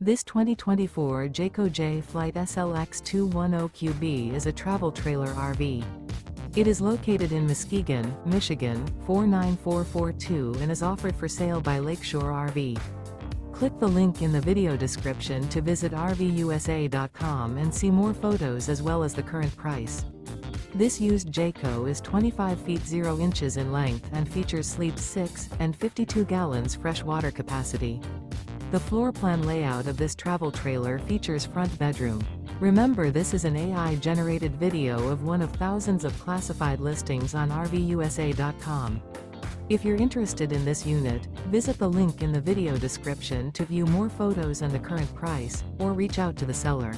This 2024 Jayco Jay Flight SLX 210QB is a travel trailer RV. It is located in Muskegon, Michigan, 49442 and is offered for sale by Lakeshore RV. Click the link in the video description to visit RVUSA.com and see more photos as well as the current price. This used Jayco is 25 feet 0 inches in length and features sleeps 6 and 52 gallons fresh water capacity. The floor plan layout of this travel trailer features front bedroom. Remember, this is an AI-generated video of one of thousands of classified listings on RVUSA.com. If you're interested in this unit, visit the link in the video description to view more photos and the current price, or reach out to the seller.